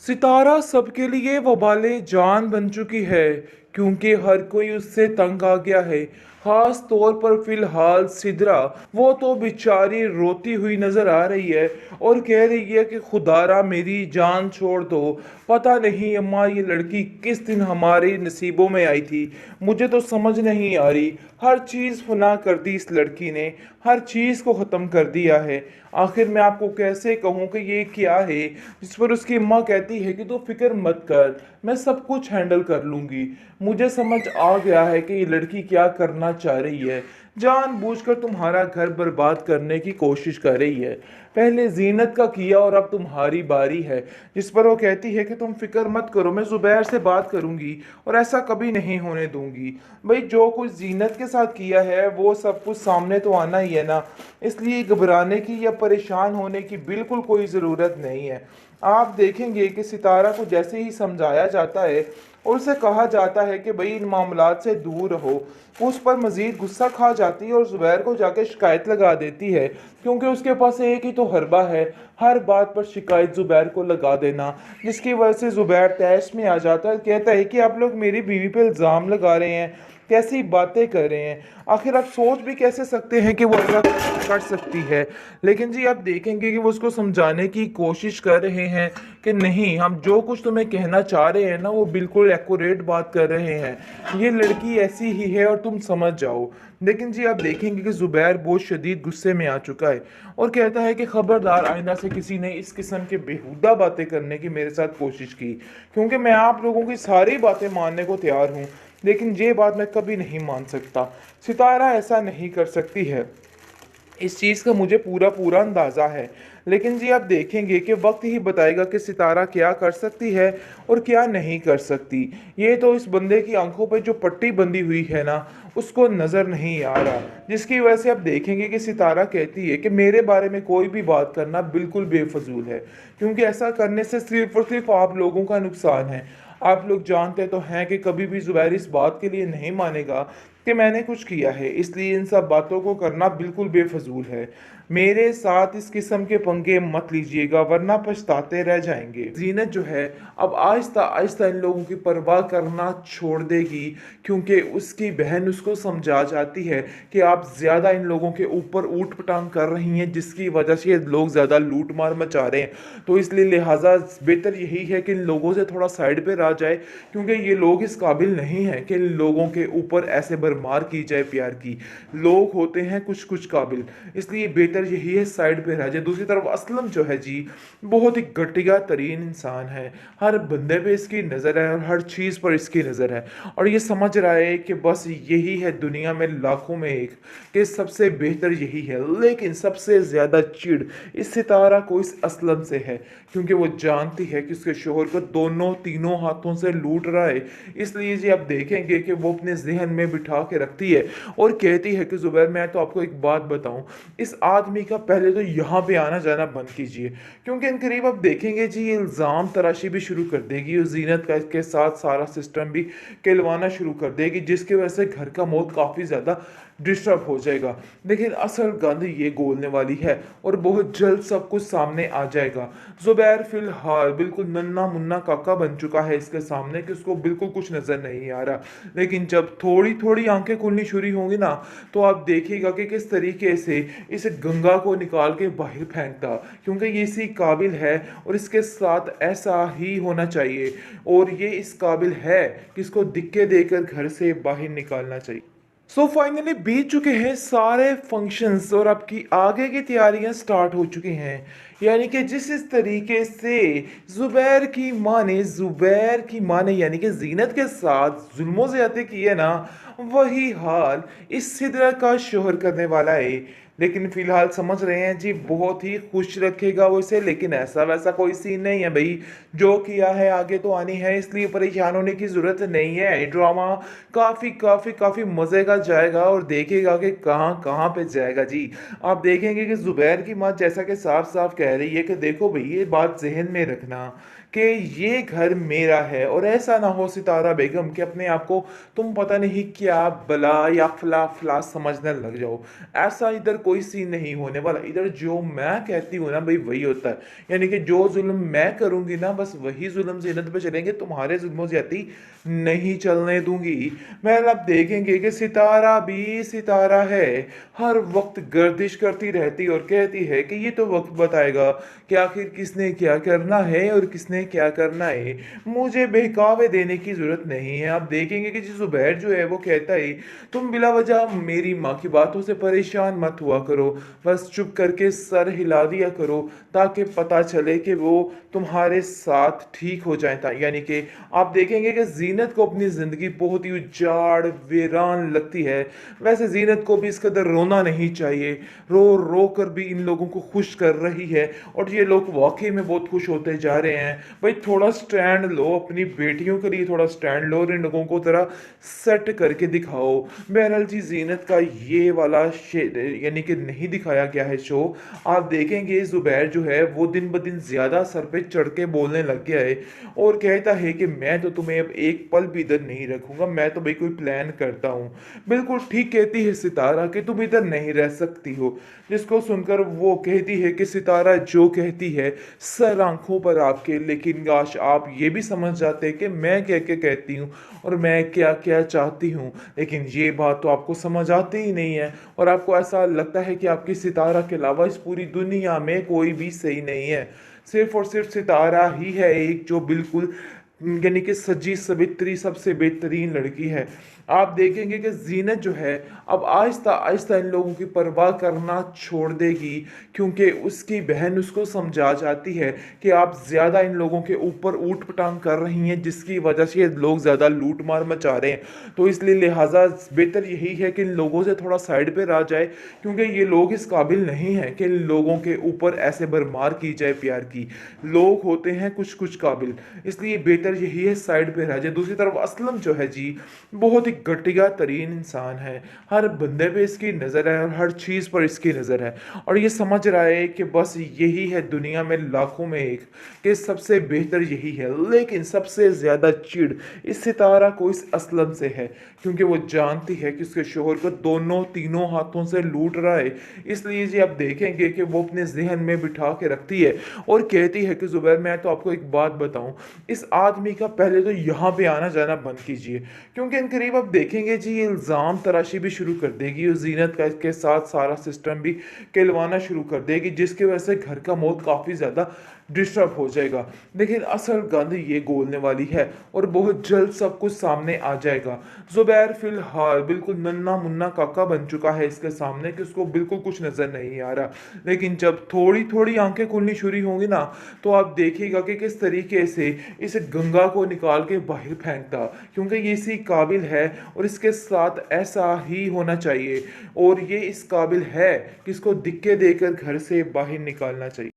सितारा सबके लिए वबाले जान बन चुकी है क्योंकि हर कोई उससे तंग आ गया है। खास तौर पर फिलहाल सिदरा वो तो बेचारी रोती हुई नजर आ रही है और कह रही है कि खुदारा मेरी जान छोड़ दो। पता नहीं अम्मा ये लड़की किस दिन हमारे नसीबों में आई थी। मुझे तो समझ नहीं आ रही। हर चीज़ फना कर दी इस लड़की ने। हर चीज़ को ख़त्म कर दिया है। आखिर मैं आपको कैसे कहूँ कि ये क्या है। जिस पर उसकी अम्मा कहती है कि तू फिक्र मत कर, मैं सब कुछ हैंडल कर लूँगी। मुझे समझ आ गया है कि ये लड़की क्या करना चाह रही है। जानबूझकर तुम्हारा घर बर्बाद करने की कोशिश कर रही है। पहले जीनत का किया और अब तुम्हारी बारी है। जिस पर वो कहती है कि तुम फिक्र मत करो, मैं जुबैर से बात करूंगी और ऐसा कभी नहीं होने दूंगी। भाई जो कुछ जीनत के साथ किया है वो सब कुछ सामने तो आना ही है ना। इसलिए घबराने की या परेशान होने की बिल्कुल कोई ज़रूरत नहीं है। आप देखेंगे कि सितारा को जैसे ही समझाया जाता है और उसे कहा जाता है कि भाई इन मामलात से दूर रहो, वो उस पर मज़ीद गुस्सा खा जाती है और ज़ुबैर को जाके शिकायत लगा देती है। क्योंकि उसके पास एक ही तो हरबा है, हर बात पर शिकायत ज़ुबैर को लगा देना। जिसकी वजह से ज़ुबैर तैश में आ जाता है, कहता है कि आप लोग मेरी बीवी पे इल्ज़ाम लगा रहे हैं, कैसी बातें कर रहे हैं। आखिर आप सोच भी कैसे सकते हैं कि वो ऐसा कर सकती है। लेकिन जी आप देखेंगे कि वो उसको समझाने की कोशिश कर रहे हैं कि नहीं, हम जो कुछ तुम्हें कहना चाह रहे हैं ना वो बिल्कुल एक्यूरेट बात कर रहे हैं। ये लड़की ऐसी ही है और तुम समझ जाओ। लेकिन जी आप देखेंगे कि ज़ुबैर बहुत शदीद गुस्से में आ चुका है और कहता है कि खबरदार आइंदा से किसी ने इस किस्म के बेहुदा बातें करने की मेरे साथ कोशिश की, क्योंकि मैं आप लोगों की सारी बातें मानने को तैयार हूँ, लेकिन ये बात मैं कभी नहीं मान सकता। सितारा ऐसा नहीं कर सकती है, इस चीज़ का मुझे पूरा पूरा अंदाज़ा है। लेकिन जी आप देखेंगे कि वक्त ही बताएगा कि सितारा क्या कर सकती है और क्या नहीं कर सकती। ये तो इस बंदे की आंखों पर जो पट्टी बंधी हुई है ना, उसको नज़र नहीं आ रहा। जिसकी वजह से आप देखेंगे कि सितारा कहती है कि मेरे बारे में कोई भी बात करना बिल्कुल बेफजूल है, क्योंकि ऐसा करने से सिर्फ और सिर्फ आप लोगों का नुकसान है। आप लोग जानते तो हैं कि कभी भी ज़ुबैर इस बात के लिए नहीं मानेगा कि मैंने कुछ किया है, इसलिए इन सब बातों को करना बिल्कुल बेफजूल है। मेरे साथ इस किस्म के पंगे मत लीजिएगा वरना पछताते रह जाएंगे। जीनत जो है अब आहिस्ता आहिस्ता इन लोगों की परवाह करना छोड़ देगी, क्योंकि उसकी बहन उसको समझा जाती है कि आप ज़्यादा इन लोगों के ऊपर ऊट पटांग कर रही हैं, जिसकी वजह से ये लोग ज़्यादा लूट मार मचा रहे हैं। तो इसलिए लिहाजा बेहतर यही है कि इन लोगों से थोड़ा साइड पे रह जाए, क्योंकि ये लोग इस काबिल नहीं है कि इन लोगों के ऊपर ऐसे भरमार की जाए प्यार की। लोग होते हैं कुछ कुछ काबिल, इसलिए बेहतर यही है साइड पे रह जाए। दूसरी तरफ असलम जो है जी, बहुत ही घटिया तरीन इंसान है। हर बंदे पे इसकी नज़र है और हर चीज़ पर इसकी नज़र है, और ये समझ रहा है कि बस यही है दुनिया में लाखों में एक, कि सबसे बेहतर यही है। लेकिन सबसे ज़्यादा चिढ़ इस सितारा को इस असलम से है, क्योंकि वो जानती है कि उसके शोहर को दोनों तीनों हाथों से लूट रहा है। इसलिए जी आप देखेंगे कि वो अपने जहन में बिठा के रखती है और कहती है कि ज़ुबैर मैं तो आपको एक बात बताऊं, इस आदमी का पहले तो यहाँ पे आना जाना बंद कीजिए, क्योंकि इन करीब आप देखेंगे जी ये इल्ज़ाम तराशी भी शुरू कर देगी और जीनत का के साथ सारा सिस्टम भी कहलवाना शुरू कर देगी, जिसकी वजह से घर का माहौल काफ़ी ज़्यादा डिस्टर्ब हो जाएगा। लेकिन असल गंद ये गोलने वाली है और बहुत जल्द सब कुछ सामने आ जाएगा। ज़ुबैर फिलहाल बिल्कुल नन्ना मुन्ना काका बन चुका है इसके सामने, कि उसको बिल्कुल कुछ नज़र नहीं आ रहा। लेकिन जब थोड़ी थोड़ी आंखें खुलनी शुरू होंगी ना, तो आप देखिएगा कि किस तरीके से इस गंगा को निकाल के बाहर फेंकता, क्योंकि ये इसी काबिल है और इसके साथ ऐसा ही होना चाहिए, और ये इस काबिल है कि इसको दिक्के देकर घर से बाहर निकालना चाहिए। सो फाइनली बीत चुके हैं सारे फंक्शंस और आपकी आगे की तैयारियां स्टार्ट हो चुकी हैं। यानी कि जिस इस तरीके से ज़ुबैर की माँ ने यानी कि जीनत के साथ जुल्मों ज़्यादती की है ना, वही हाल इस सिदरा का शोहर करने वाला है। लेकिन फिलहाल समझ रहे हैं जी बहुत ही खुश रखेगा वो इसे, लेकिन ऐसा वैसा कोई सीन नहीं है भाई। जो किया है आगे तो आनी है, इसलिए परेशान होने की ज़रूरत नहीं है। ड्रामा काफ़ी काफ़ी काफ़ी मज़े का जाएगा और देखेगा कि कहाँ कहाँ पे जाएगा जी। आप देखेंगे कि ज़ुबैर की माँ जैसा कि साफ साफ कह रही है कि देखो भाई ये बात जहन में रखना कि ये घर मेरा है, और ऐसा ना हो सितारा बेगम कि अपने आप को तुम पता नहीं क्या बला या फला फला समझने लग जाओ। ऐसा इधर कोई सीन नहीं होने वाला। इधर जो मैं कहती हूँ ना भाई वही होता है, यानी कि जो जुल्म मैं करूंगी ना बस वही जुल्म ज़ीनत पे चलेंगे, तुम्हारे जुल्म ज्यादती नहीं चलने दूंगी। मैं अब देखेंगे कि सितारा भी सितारा है, हर वक्त गर्दिश करती रहती और कहती है कि ये तो वक्त बताएगा कि आखिर किसने क्या करना है और किसने क्या करना है, मुझे बहकावे देने की जरूरत नहीं है। आप देखेंगे कि जुबैर जो है वो कहता है तुम बिला वजह मेरी माँ की बातों से परेशान मत हुआ करो, बस चुप करके सर हिला दिया करो ताकि पता चले कि वो तुम्हारे साथ ठीक हो जाए था। यानी कि आप देखेंगे कि जीनत को अपनी ज़िंदगी बहुत ही उजाड़ वीरान लगती है, वैसे जीनत को भी इस कदर रोना नहीं चाहिए। रो रो कर भी इन लोगों को खुश कर रही है और ये लोग वाकई में बहुत खुश होते जा रहे हैं। भाई थोड़ा स्टैंड लो, अपनी बेटियों के लिए थोड़ा स्टैंड लो और इन लोगों को जरा सेट करके दिखाओ। बहरहाल जी जीनत का ये वाला यानी कि नहीं दिखाया गया है शो। आप देखेंगे जुबैर जो है वो दिन ब दिन ज्यादा सर पे चढ़ के बोलने लग गया है और कहता है कि मैं तो तुम्हें अब एक पल भी इधर नहीं रखूंगा, मैं तो भाई कोई प्लान करता हूँ। बिल्कुल ठीक कहती है सितारा कि तुम इधर नहीं रह सकती हो, जिसको सुनकर वो कहती है कि सितारा जो कहती है सर आंखों पर आपके, लेकिन काश आप ये भी समझ जाते कि मैं क्या क्या कहती हूँ और मैं क्या क्या चाहती हूँ, लेकिन ये बात तो आपको समझ आती ही नहीं है और आपको ऐसा लगता है कि आपकी सितारा के अलावा इस पूरी दुनिया में कोई भी सही नहीं है। सिर्फ और सिर्फ सितारा ही है एक जो बिल्कुल यानी कि सजी सवित्री सबसे बेहतरीन लड़की है। आप देखेंगे कि जीनत जो है अब आहिस्ता आहिस्ता इन लोगों की परवाह करना छोड़ देगी, क्योंकि उसकी बहन उसको समझा जाती है कि आप ज़्यादा इन लोगों के ऊपर ऊट पटांग कर रही हैं जिसकी वजह से ये लोग ज़्यादा लूट मार मचा रहे हैं। तो इसलिए लिहाजा बेहतर यही है कि इन लोगों से थोड़ा साइड पे रह जाए, क्योंकि ये लोग इस काबिल नहीं है कि इन लोगों के ऊपर ऐसे भरमार की जाए प्यार की। लोग होते हैं कुछ कुछ काबिल, इसलिए बेहतर यही है साइड पे रह जाए। दूसरी तरफ असलम जो है जी बहुत ही घटिया तरीन इंसान है, हर बंदे पे इसकी नज़र है और हर चीज़ पर इसकी नज़र है और ये समझ रहा है कि बस यही है दुनिया में लाखों में एक कि सबसे बेहतर यही है। लेकिन सबसे ज़्यादा चिढ़ इस सितारा को इस असलम से है, क्योंकि वो जानती है कि उसके शोहर को दोनों तीनों हाथों से लूट रहा है। इसलिए जी आप देखेंगे कि वो अपने जहन में बिठा के रखती है और कहती है कि जुबैर मैं तो आपको एक बात बताऊं, इस आदमी का पहले तो यहाँ पे आना जाना बंद कीजिए, क्योंकि इन करीब आप देखेंगे जी ये इल्ज़ाम तराशी भी शुरू कर देगी और जीनत का के साथ सारा सिस्टम भी कहलवाना शुरू कर देगी, जिसकी वजह से घर का माहौल काफ़ी ज़्यादा डिस्टर्ब हो जाएगा। लेकिन असल गंद ये गोलने वाली है और बहुत जल्द सब कुछ सामने आ जाएगा। जुबैर फिलहाल बिल्कुल नन्ना मुन्ना काका बन चुका है इसके सामने कि उसको बिल्कुल कुछ नज़र नहीं आ रहा, लेकिन जब थोड़ी थोड़ी आंखें खुलनी शुरू होंगी ना तो आप देखिएगा कि किस तरीके से इस गंगा को निकाल के बाहर फेंकता, क्योंकि ये इसी काबिल है और इसके साथ ऐसा ही होना चाहिए और ये इस काबिल है कि इसको दिक्के देकर घर से बाहर निकालना चाहिए।